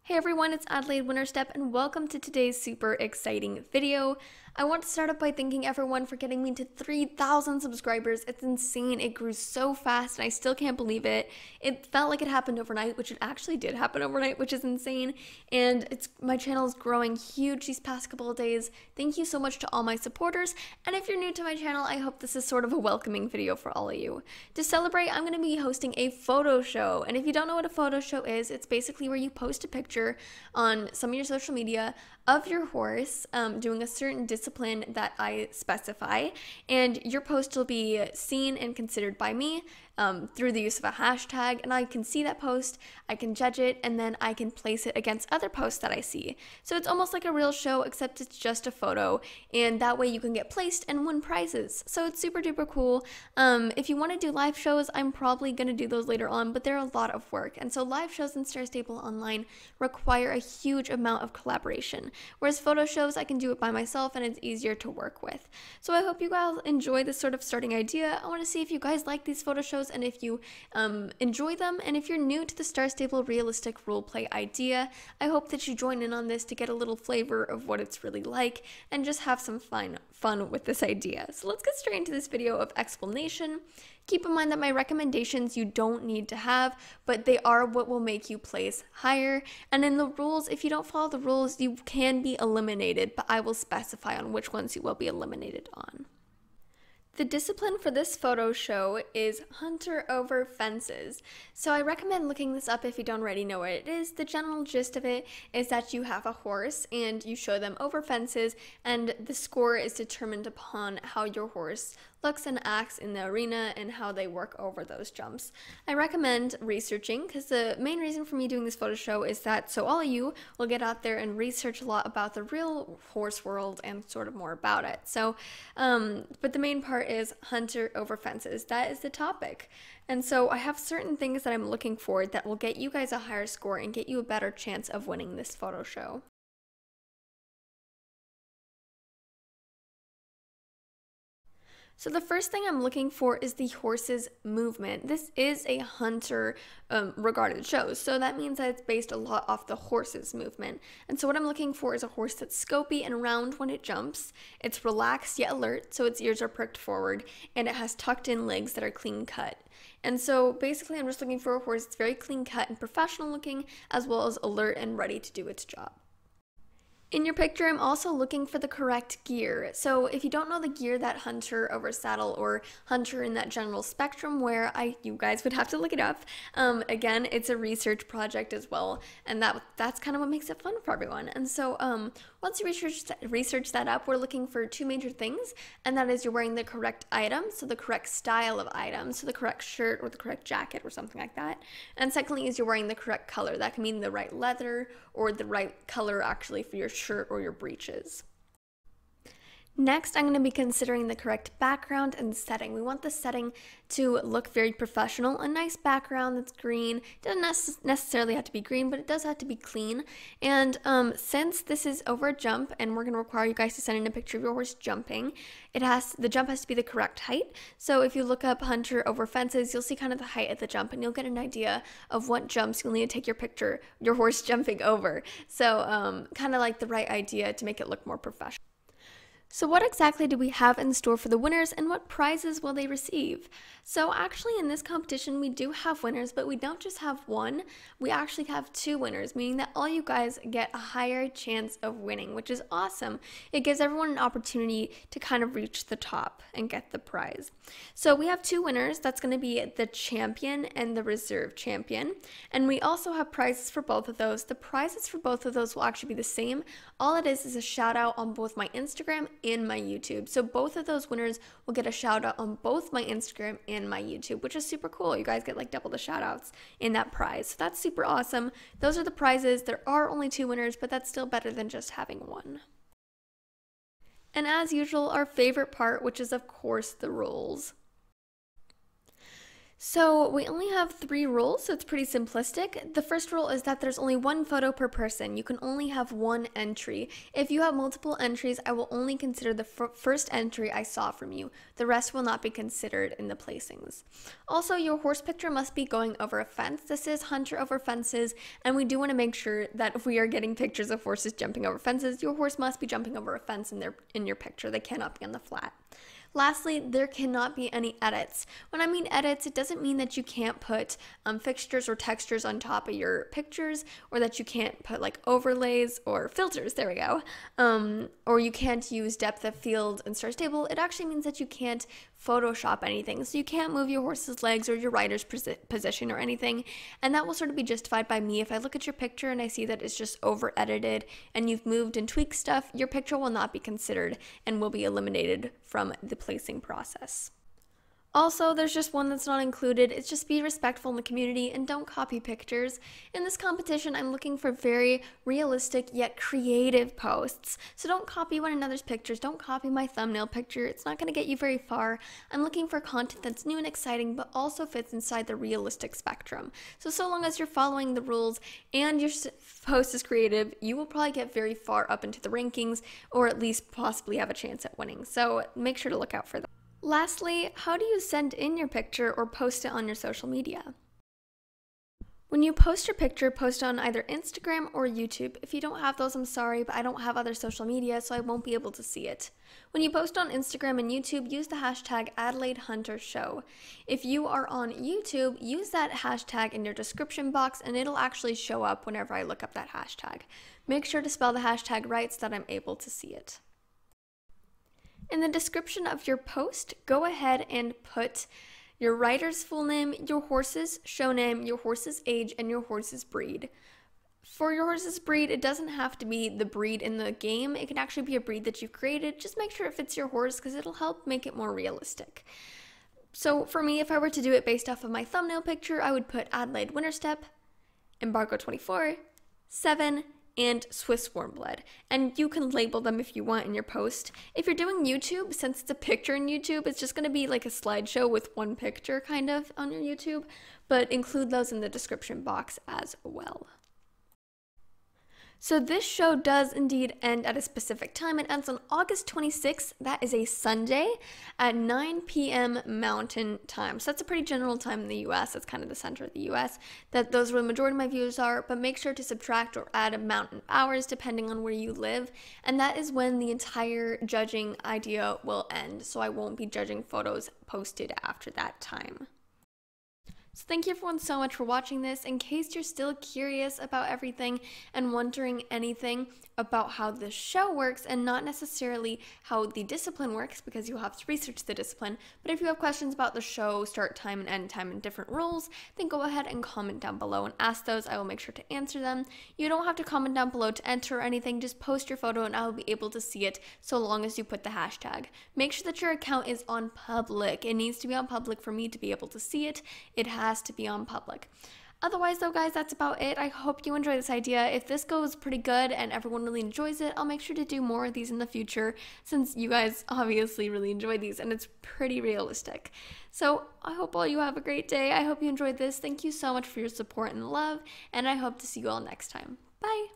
Hey everyone, it's Adelaide Winterstep and welcome to today's super exciting video. I want to start off by thanking everyone for getting me to 3,000 subscribers. It's insane. It grew so fast and I still can't believe it. It felt like it happened overnight, which it actually did happen overnight, which is insane. And my channel is growing huge these past couple of days. Thank you so much to all my supporters. And if you're new to my channel, I hope this is sort of a welcoming video for all of you. To celebrate, I'm going to be hosting a photo show. And if you don't know what a photo show is, it's basically where you post a picture on some of your social media of your horse doing a certain discipline that I specify, and your post will be seen and considered by me through the use of a hashtag, and I can see that post, I can judge it, and then I can place it against other posts that I see. So it's almost like a real show, except it's just a photo, and that way you can get placed and win prizes. So it's super duper cool. If you want to do live shows, I'm probably going to do those later on, but they're a lot of work, and so live shows in Star Stable Online require a huge amount of collaboration, whereas photo shows, I can do it by myself, and it's easier to work with. So I hope you guys enjoy this sort of starting idea. I want to see if you guys like these photo shows and if you enjoy them, and if you're new to the Star Stable realistic roleplay idea, I hope that you join in on this to get a little flavor of what it's really like and just have some fun with this idea. So let's get straight into this video of explanation. Keep in mind that my recommendations you don't need to have, but they are what will make you place higher. And in the rules, if you don't follow the rules, you can be eliminated, but I will specify on which ones you will be eliminated on. The discipline for this photo show is hunter over fences. So I recommend looking this up if you don't already know what it is. The general gist of it is that you have a horse and you show them over fences, and the score is determined upon how your horse looks and acts in the arena and how they work over those jumps. I recommend researching, because the main reason for me doing this photo show is that so all of you will get out there and research a lot about the real horse world and sort of more about it. So, but the main part is hunter over fences. That is the topic. And so I have certain things that I'm looking for that will get you guys a higher score and get you a better chance of winning this photo show. So the first thing I'm looking for is the horse's movement. This is a hunter regarded show, so that means that it's based a lot off the horse's movement. And so what I'm looking for is a horse that's scopy and round when it jumps. It's relaxed yet alert, so its ears are pricked forward, and it has tucked in legs that are clean cut. And so basically I'm just looking for a horse that's very clean cut and professional looking, as well as alert and ready to do its job. In your picture, I'm also looking for the correct gear. So if you don't know the gear that hunter over saddle or hunter in that general spectrum where you guys would have to look it up. Again, it's a research project as well, and that's kind of what makes it fun for everyone. And so once you research that up, we're looking for two major things, and that is you're wearing the correct item, so the correct style of item, so the correct shirt or the correct jacket or something like that. And secondly is you're wearing the correct color. That can mean the right leather or the right color actually for your shirt or your breeches. Next, I'm going to be considering the correct background and setting. We want the setting to look very professional. A nice background that's green. It doesn't necessarily have to be green, but it does have to be clean. And since this is over a jump, and we're going to require you guys to send in a picture of your horse jumping, the jump has to be the correct height. So if you look up hunter over fences, you'll see kind of the height of the jump, and you'll get an idea of what jumps you'll need to take your horse jumping over. So kind of like the right idea to make it look more professional. So what exactly do we have in store for the winners, and what prizes will they receive? So actually in this competition we do have winners, but we don't just have one, we actually have two winners, meaning that all you guys get a higher chance of winning, which is awesome. It gives everyone an opportunity to kind of reach the top and get the prize. So we have two winners, that's going to be the champion and the reserve champion, and we also have prizes for both of those. The prizes for both of those will actually be the same. All it is a shout out on both my Instagram and my YouTube. So both of those winners will get a shout out on both my Instagram and my YouTube, which is super cool. You guys get like double the shout outs in that prize. So that's super awesome. Those are the prizes. There are only two winners, but that's still better than just having one. And as usual, our favorite part, which is of course the rules. So we only have 3 rules, so it's pretty simplistic. The first rule is that there's only 1 photo per person. You can only have 1 entry. If you have multiple entries, I will only consider the first entry I saw from you. The rest will not be considered in the placings. Also, your horse picture must be going over a fence. This is hunter over fences, and we do want to make sure that if we are getting pictures of horses jumping over fences, your horse must be jumping over a fence in your picture. They cannot be on the flat. Lastly, there cannot be any edits. When I mean edits, it doesn't mean that you can't put fixtures or textures on top of your pictures, or that you can't put like overlays or filters, there we go, or you can't use depth of field and star stable. It actually means that you can't Photoshop anything. So you can't move your horse's legs or your rider's position or anything, and that will sort of be justified by me. If I look at your picture and I see that it's just over edited and you've moved and tweaked stuff, your picture will not be considered and will be eliminated from the placing process. Also, there's just one that's not included. It's just be respectful in the community and don't copy pictures. In this competition, I'm looking for very realistic yet creative posts. So don't copy one another's pictures. Don't copy my thumbnail picture. It's not going to get you very far. I'm looking for content that's new and exciting, but also fits inside the realistic spectrum. So long as you're following the rules and your post is creative, you will probably get very far up into the rankings, or at least possibly have a chance at winning. So make sure to look out for that. Lastly, how do you send in your picture or post it on your social media? When you post your picture, post it on either Instagram or YouTube. If you don't have those, I'm sorry, but I don't have other social media, so I won't be able to see it. When you post on Instagram and YouTube, use the hashtag #AdelaideHunterShow. If you are on YouTube, use that hashtag in your description box, and it'll actually show up whenever I look up that hashtag. Make sure to spell the hashtag right so that I'm able to see it. In the description of your post, go ahead and put your rider's full name, your horse's show name, your horse's age, and your horse's breed. For your horse's breed, it doesn't have to be the breed in the game. It can actually be a breed that you've created. Just make sure it fits your horse because it'll help make it more realistic. So for me, if I were to do it based off of my thumbnail picture, I would put Adelaide Winterstep, Embargo 24, 7, and Swiss Warmblood, and you can label them if you want in your post. If you're doing YouTube, since it's a picture in YouTube, it's just going to be like a slideshow with one picture kind of on your YouTube, but include those in the description box as well. So this show does indeed end at a specific time. It ends on August 26th. That is a Sunday at 9 p.m. Mountain Time. So that's a pretty general time in the US. That's kind of the center of the US. Those are the majority of my views are, but make sure to subtract or add mountain hours depending on where you live. And that is when the entire judging idea will end. So I won't be judging photos posted after that time. So thank you everyone so much for watching this. In case you're still curious about everything and wondering anything about how the show works and not necessarily how the discipline works, because you'll have to research the discipline, but if you have questions about the show, start time and end time and different rules, then go ahead and comment down below and ask those. I will make sure to answer them. You don't have to comment down below to enter or anything. Just post your photo and I will be able to see it so long as you put the hashtag. Make sure that your account is on public. It needs to be on public for me to be able to see it. It has to be on public. Otherwise though, guys, that's about it. I hope you enjoy this idea. If this goes pretty good and everyone really enjoys it, I'll make sure to do more of these in the future, since you guys obviously really enjoy these and it's pretty realistic. So I hope all you have a great day. I hope you enjoyed this. Thank you so much for your support and love, and I hope to see you all next time. Bye!